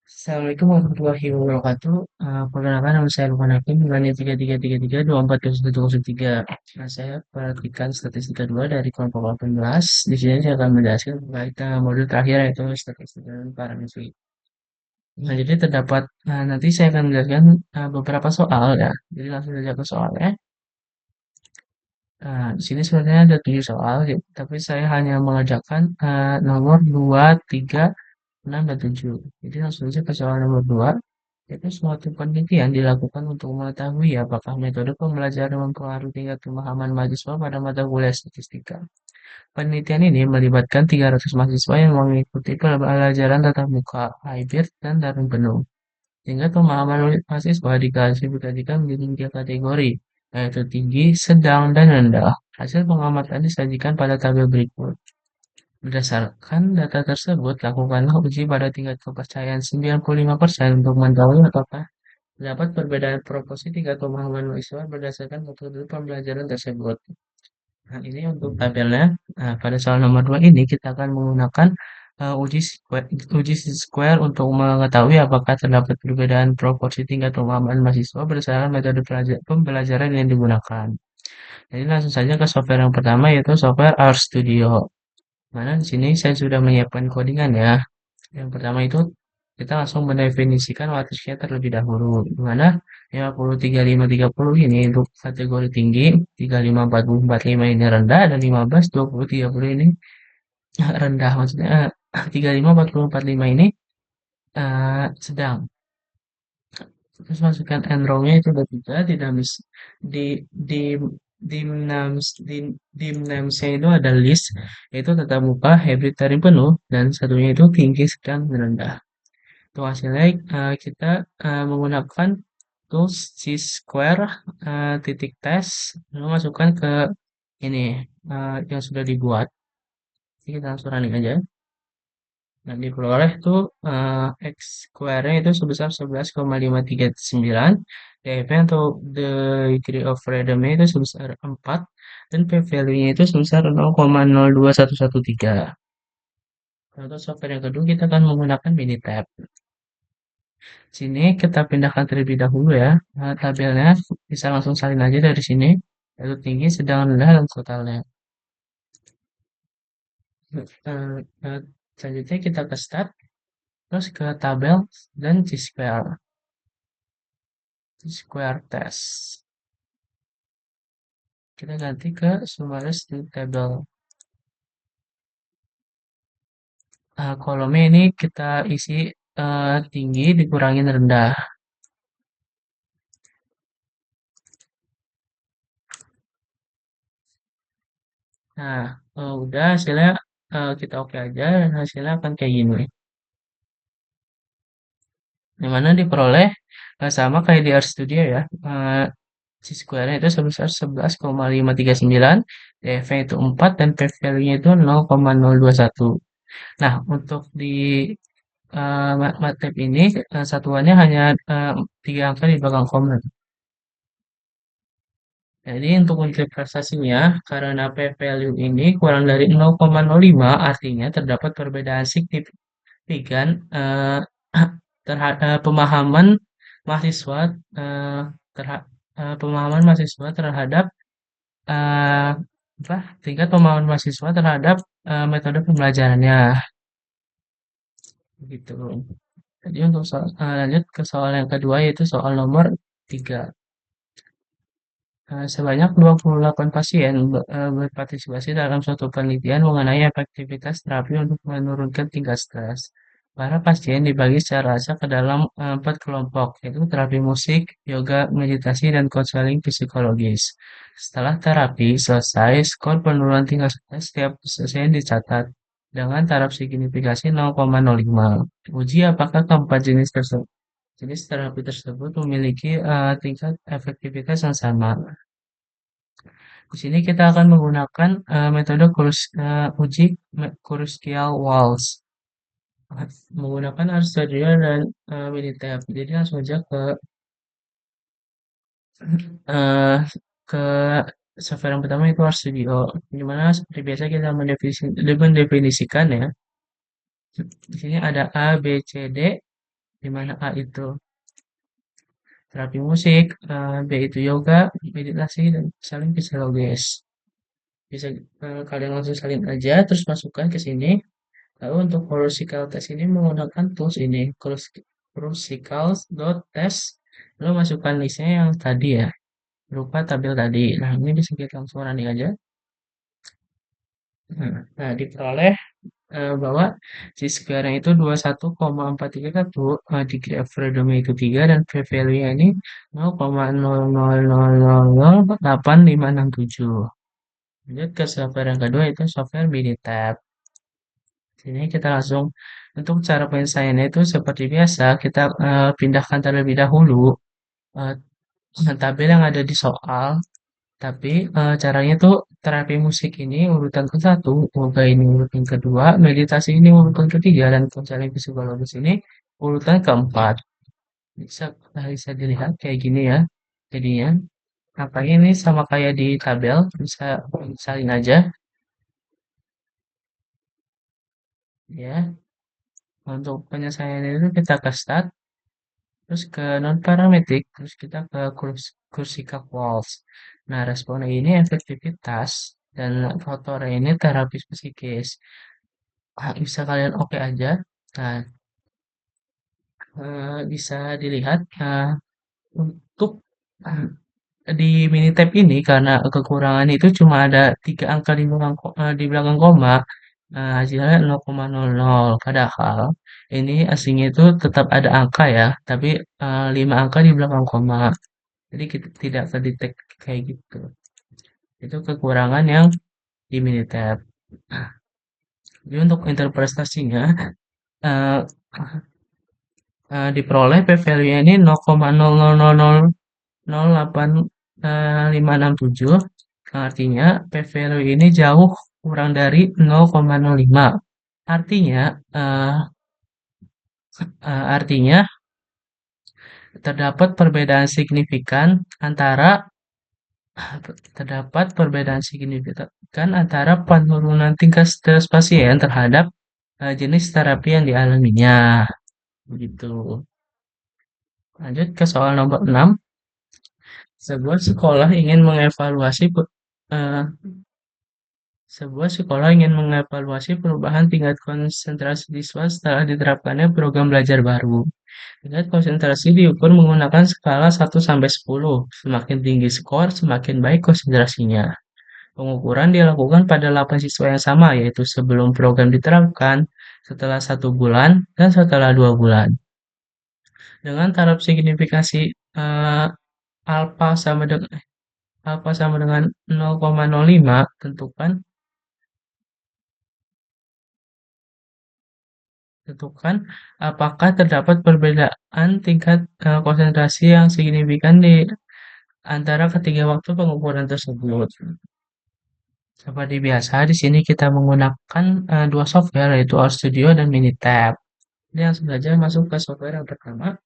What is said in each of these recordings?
Assalamualaikum warahmatullahi wabarakatuh. Perkenalkan nama saya Lukman Hakim, nilainya 3333240103. Nah, saya perhatikan statistika 2 dari kelompok 18. Di sini saya akan menjelaskan terkait modul terakhir yaitu statistika dan parametri. Nah, jadi terdapat, nanti saya akan menjelaskan beberapa soal ya. Jadi langsung saja ke soalnya. Di sini sebenarnya ada 7 soal, tapi saya hanya mengerjakan nomor 2, 3, 6, dan 7. Jadi langsung saja ke soal nomor 2. Itu suatu penelitian dilakukan untuk mengetahui apakah metode pembelajaran mempengaruhi tingkat pemahaman mahasiswa pada mata kuliah statistika. Penelitian ini melibatkan 300 mahasiswa yang mengikuti pembelajaran tatap muka, hybrid, dan daring penuh. Tingkat pemahaman mahasiswa diklasifikasikan menjadi 3 kategori, yaitu tinggi, sedang, dan rendah. Hasil pengamatan disajikan pada tabel berikut. Berdasarkan data tersebut, lakukanlah uji pada tingkat kepercayaan 95% untuk mengetahui apakah terdapat perbedaan proporsi tingkat pemahaman mahasiswa berdasarkan metode pembelajaran tersebut. Nah, ini untuk tabelnya. Nah, pada soal nomor 2 ini kita akan menggunakan uji square untuk mengetahui apakah terdapat perbedaan proporsi tingkat pemahaman mahasiswa berdasarkan metode pembelajaran yang digunakan. Jadi langsung saja ke software yang pertama yaitu software RStudio. Mana di sini saya sudah menyiapkan codingan ya. Yang pertama itu kita langsung mendefinisikan matriksnya terlebih dahulu. Di mana 50 35 30 ini untuk kategori tinggi, 35 40 45 ini rendah, dan 15 20 30 ini rendah. Maksudnya 35 40 45 ini sedang. Terus masukkan enrolnya itu ada 3, dinamis di di dimnamsnya itu ada list, yaitu tatap muka, hybrid daring penuh, dan satunya itu tinggi, sedang, dan rendah. Untuk hasilnya kita menggunakan tools G-Square titik test lalu masukkan ke ini yang sudah dibuat. Jadi kita langsung running aja. Nah, diperoleh tuh X square-nya itu sebesar 11,539, DF-nya atau degree of freedom-nya itu sebesar 4, dan p-value-nya itu sebesar 0,02113. Untuk software yang kedua kita akan menggunakan Minitab. Sini kita pindahkan terlebih dahulu ya. Nah, tabelnya bisa langsung salin aja dari sini. Yaitu tinggi, sedang, rendah, dan totalnya. Eh, eh, Selanjutnya kita ke start, terus ke tabel, dan G-square. G-square test. Kita ganti ke summaries di tabel. Kolomnya ini kita isi tinggi dikurangin rendah. Nah, udah hasilnya kita oke aja, dan hasilnya akan kayak gini. Yang mana diperoleh sama kayak di RStudio ya. C-square-nya itu sebesar 11,539, DF-nya itu 4, dan P-value-nya itu 0,021. Nah, untuk di MATLAB ini satuannya hanya 3 angka di belakang koma. Jadi untuk multiplikasinya, karena P-value ini kurang dari 0,05, artinya terdapat perbedaan signifikan terhadap mahasiswa eh, pemahaman mahasiswa terhadap eh, apa tingkat pemahaman mahasiswa terhadap metode pembelajarannya gitu. Jadi untuk lanjut ke soal yang kedua yaitu soal nomor 3. Sebanyak 28 pasien berpartisipasi dalam suatu penelitian mengenai efektivitas terapi untuk menurunkan tingkat stres. Para pasien dibagi secara acak ke dalam 4 kelompok, yaitu terapi musik, yoga, meditasi, dan konseling psikologis. Setelah terapi selesai, skor penurunan tingkat stres setiap pasien dicatat dengan taraf signifikasi 0,05. Uji apakah keempat jenis terapi tersebut memiliki tingkat efektivitas yang sama. Di sini kita akan menggunakan metode uji Kruskal-Waltz. Menggunakan RStudio dan Minitab. Jadi langsung aja eh, ke software yang pertama itu RStudio. Di mana seperti biasa kita mendefinisikan ya. Di sini ada A, B, C, D. di mana A itu terapi musik, B itu yoga, meditasi, dan salin psikologis. Bisa kalian langsung salin aja, terus masukkan ke sini. Lalu untuk Corsical test ini menggunakan tools ini, Corsical.test. Lalu masukkan listnya yang tadi ya, berupa tabel tadi. Nah, ini bisa kita langsung running aja. Nah, diperoleh bahwa si square-nya itu 21,431, degree of freedom-nya itu 3, dan p-value-nya ini 0,00008567. Lanjut ke software yang kedua, itu software Minitab. Sini kita langsung, untuk cara penyelesaiannya itu seperti biasa, kita pindahkan terlebih dahulu eh, tabel yang ada di soal. Tapi caranya tuh terapi musik ini urutan ke-1, yoga ini urutan kedua, meditasi ini urutan ketiga, dan konseling psikologis ini urutan keempat. Bisa bisa dilihat kayak gini ya. Jadinya apa ini sama kayak di tabel, bisa salin aja ya. Untuk penyelesaian itu kita ke start, terus ke non parametric, terus kita ke Kursika Walls. Nah, responnya ini efektivitas, dan faktornya ini terapis psikis. Bisa kalian oke aja. Nah, bisa dilihat untuk di Minitab ini karena kekurangan itu cuma ada 3 angka di belakang koma, hasilnya 0,00. Padahal ini aslinya itu tetap ada angka ya, tapi 5 angka di belakang koma. Jadi kita tidak kedetek kayak gitu. Itu kekurangan yang di Minitab. Jadi untuk interpretasinya, eh, diperoleh p-value-nya ini 0,00000857, artinya p-value ini jauh kurang dari 0,05. Artinya artinya terdapat perbedaan signifikan antara terdapat perbedaan signifikan antara penurunan tingkat stres pasien terhadap jenis terapi yang dialaminya. Begitu. Lanjut ke soal nomor 6. Sebuah sekolah ingin mengevaluasi eh, sebuah sekolah ingin mengevaluasi perubahan tingkat konsentrasi siswa setelah diterapkannya program belajar baru. Tingkat konsentrasi diukur menggunakan skala 1 sampai 10. Semakin tinggi skor, semakin baik konsentrasinya. Pengukuran dilakukan pada 8 siswa yang sama, yaitu sebelum program diterapkan, setelah 1 bulan, dan setelah 2 bulan. Dengan taraf signifikasi eh, alfa sama dengan alfa sama dengan 0,05, tentukan apakah terdapat perbedaan tingkat konsentrasi yang signifikan di antara ketiga waktu pengukuran tersebut. Seperti biasa, di sini kita menggunakan dua software, yaitu RStudio dan Minitab. Jadi langsung saja masuk ke software yang pertama.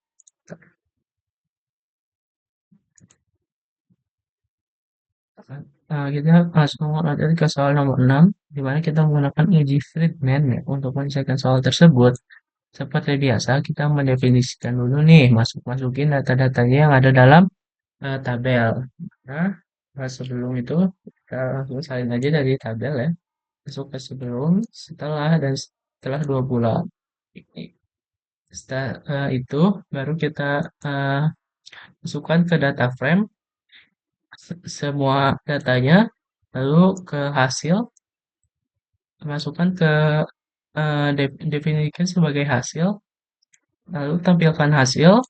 Kita langsung lanjut ke soal nomor 6, di mana kita menggunakan uji Friedman ya, untuk menyelesaikan soal tersebut. Seperti biasa, kita mendefinisikan dulu nih, masukin data-datanya yang ada dalam tabel. Nah, sebelum itu, kita langsung salin aja dari tabel ya. Masuk ke sebelum, setelah, dan setelah 2 bulan. Setelah itu, baru kita eh, masukkan ke data frame semua datanya, lalu ke hasil, masukkan ke definisikan sebagai hasil, lalu tampilkan hasil,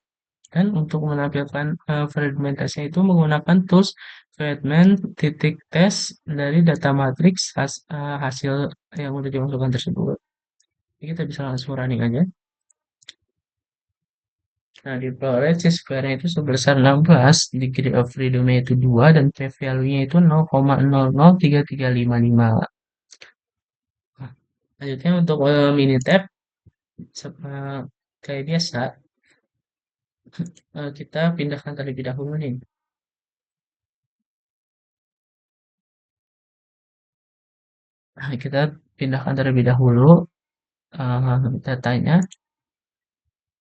dan untuk menampilkan fragmentasinya itu menggunakan tools fragment titik test dari data matrix hasil yang sudah dimasukkan tersebut. Jadi kita bisa langsung running aja. Nah, di ProRes square-nya itu sebesar 16, degree of freedom-nya itu 2, dan p-value-nya itu 0,003355. Nah, lanjutnya untuk Minitab, kayak biasa, kita pindahkan terlebih dahulu nih. Nah, kita pindahkan terlebih dahulu datanya.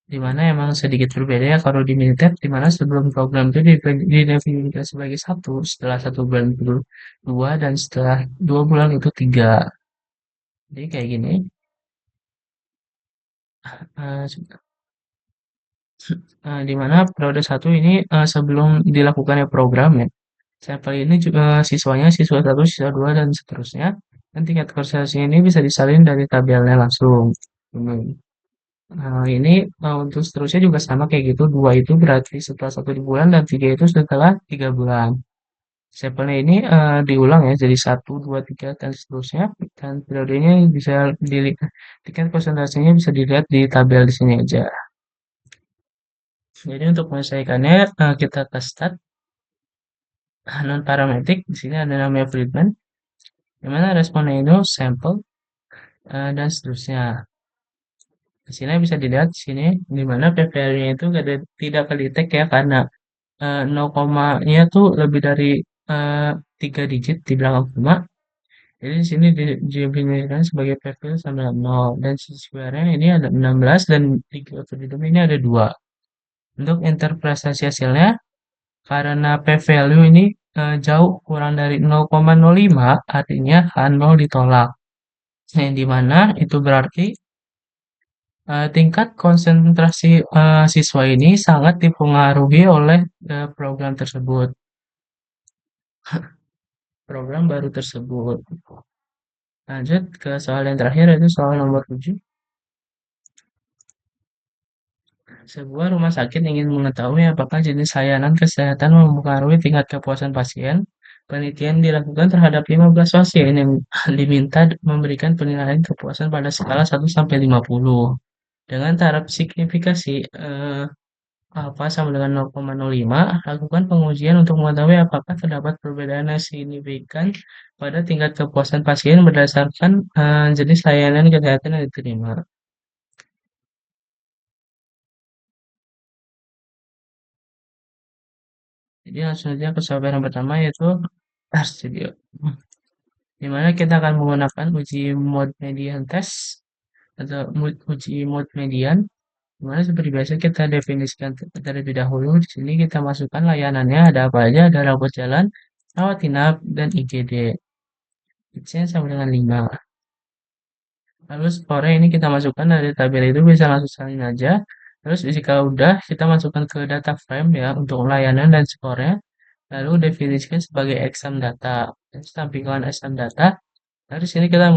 di mana emang sedikit berbeda ya kalau di militer, di mana sebelum program itu didefinisikan sebagai satu, setelah 1 bulan itu dua, dan setelah 2 bulan itu tiga. Jadi kayak gini, eh, di mana periode satu ini sebelum dilakukannya program ya, sampel ini juga siswanya siswa satu, siswa dua, dan seterusnya. Dan tingkat konsentrasi ini bisa disalin dari tabelnya langsung. Hmm. Ini untuk seterusnya juga sama kayak gitu. Dua itu berarti setelah 1 bulan dan tiga itu setelah 3 bulan. Sampelnya ini diulang ya jadi satu, dua, tiga, dan seterusnya. Dan periodenya bisa dilihat, tingkat konsentrasinya bisa dilihat di tabel di sini aja. Jadi untuk menyelesaikannya kita ke start non parametric. Di sini ada namanya Friedman, di mana responnya itu sampel dan seterusnya. Di sini bisa dilihat di sini di mana PVR-nya itu tidak kedetek ya karena 0 komanya tuh lebih dari 3 digit di belakang koma. Jadi di sini didefinisikan sebagai PVR sama 0 dan square-nya ini ada 16 dan di Freedom ini ada 2. Untuk interpretasi hasilnya karena p-value ini jauh kurang dari 0,05 artinya H0 ditolak. Nah, di mana itu berarti tingkat konsentrasi siswa ini sangat dipengaruhi oleh program tersebut, program baru tersebut. Lanjut ke soal yang terakhir yaitu soal nomor 7. Sebuah rumah sakit ingin mengetahui apakah jenis layanan kesehatan mempengaruhi tingkat kepuasan pasien. Penelitian dilakukan terhadap 15 pasien yang diminta memberikan penilaian kepuasan pada skala 1 sampai 50. Dengan taraf signifikasi alfa sama dengan 0,05, lakukan pengujian untuk mengetahui apakah terdapat perbedaan yang signifikan pada tingkat kepuasan pasien berdasarkan jenis layanan kesehatan yang diterima. Jadi langsung saja ke soal yang pertama yaitu RStudio. Di mana kita akan menggunakan uji mode median test atau uji mode median. Di mana seperti biasa kita definisikan terlebih dahulu. Di sini kita masukkan layanannya ada apa aja, ada rawat jalan, rawat inap, dan IGD. X-nya sama dengan 5. Lalu skornya ini kita masukkan dari tabel itu bisa langsung salin aja. Terus jika udah kita masukkan ke data frame ya untuk layanan dan skornya. Lalu definisikan sebagai exam data. Terus tampilan exam data. Lalu di sini kita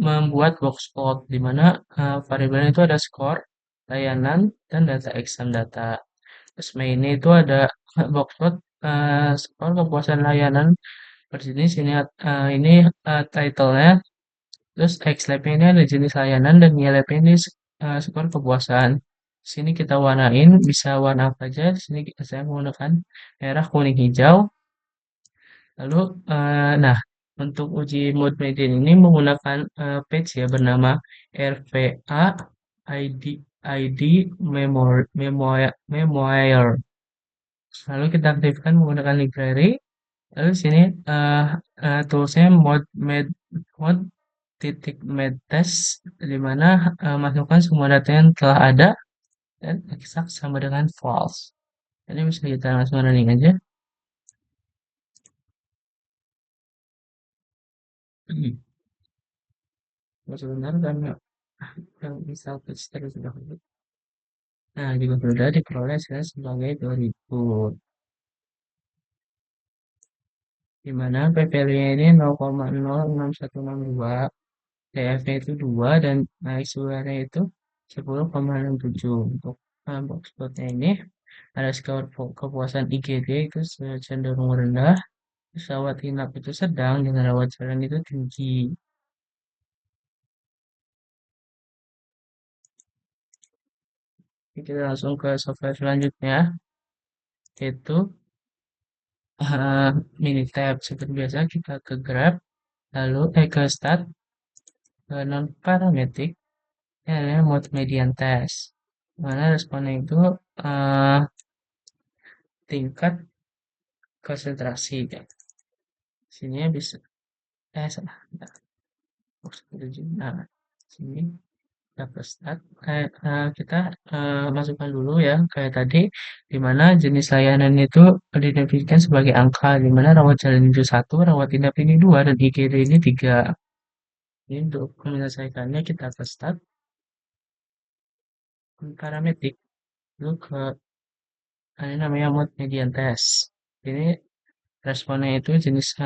membuat box plot di mana variabelnya itu ada skor, layanan, dan data exam data. Terus mainnya itu ada box plot skor kepuasan layanan berjenis ini ini title-nya. Terus X-Lab ini ada jenis layanan dan Y-Lab ini skor kepuasan. Sini kita warnain, bisa warna apa aja. Di sini saya menggunakan merah, kuning, hijau. Lalu, nah untuk uji mode median ini menggunakan page ya bernama RVA ID ID Memoir. Lalu kita aktifkan menggunakan library. Lalu di sini toolsnya mode titik medtest di mana masukkan semua data yang telah ada dan eksak sama dengan false. Jadi bisa kita langsung running aja. Sebentar karena yang misal terus dahulu. Nah, juga sudah diperoleh saya sebagai 2000. Di mana PVL-nya ini 0,06162, TF-nya itu 2 dan naik suaranya itu 10,67. Untuk box plotnya ini ada skor kepuasan IGD itu cenderung rendah, rawat inap itu sedang, dan rawat jalan itu tinggi. Kita langsung ke software selanjutnya, yaitu Minitab. Seperti biasa kita ke Grab, lalu ke Start, ke non parametric, ada mode median test. Mana responnya itu eh, tingkat konsentrasi. Ya. Sini bisa, salah. Nah, sini. Dapur start, kita masukkan dulu ya, kayak tadi, di mana jenis layanan itu didefinisikan sebagai angka, di mana rawat jalan ini 1, rawat inap ini 2, dan IGD ini 3. Ini untuk menyelesaikannya kita ke start, parametik, lalu ke ini namanya mode median test. Ini responnya itu jenis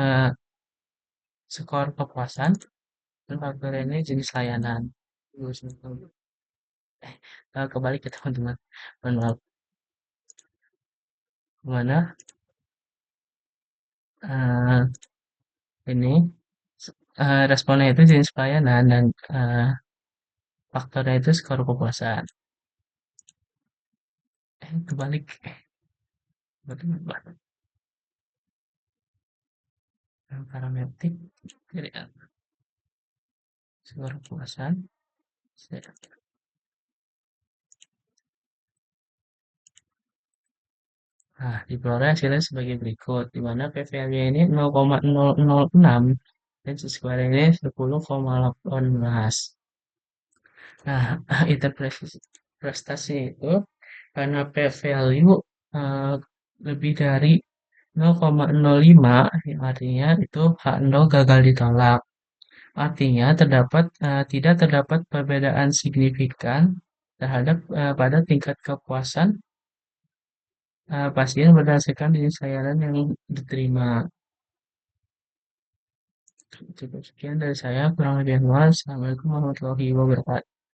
skor kepuasan, dan faktor ini jenis layanan. Kebalik ya teman-teman. Mohon maaf. Mana eh, ini responnya itu jenis pelayanan dan faktornya itu skor kepuasan. Kebalik. Betul. Parametrik jadi skor kepuasan. Nah, diperoleh hasilnya sebagai berikut, di mana p-value ini 0,006 dan square ini 10,18. Nah, interpretasi prestasi itu karena p-value eh, lebih dari 0,05, yang artinya itu H0 gagal ditolak. Artinya tidak terdapat perbedaan signifikan terhadap pada tingkat kepuasan pasien berdasarkan jenis layanan yang diterima. Cukup sekian dari saya, kurang lebih mohon. Assalamualaikum warahmatullahi wabarakatuh.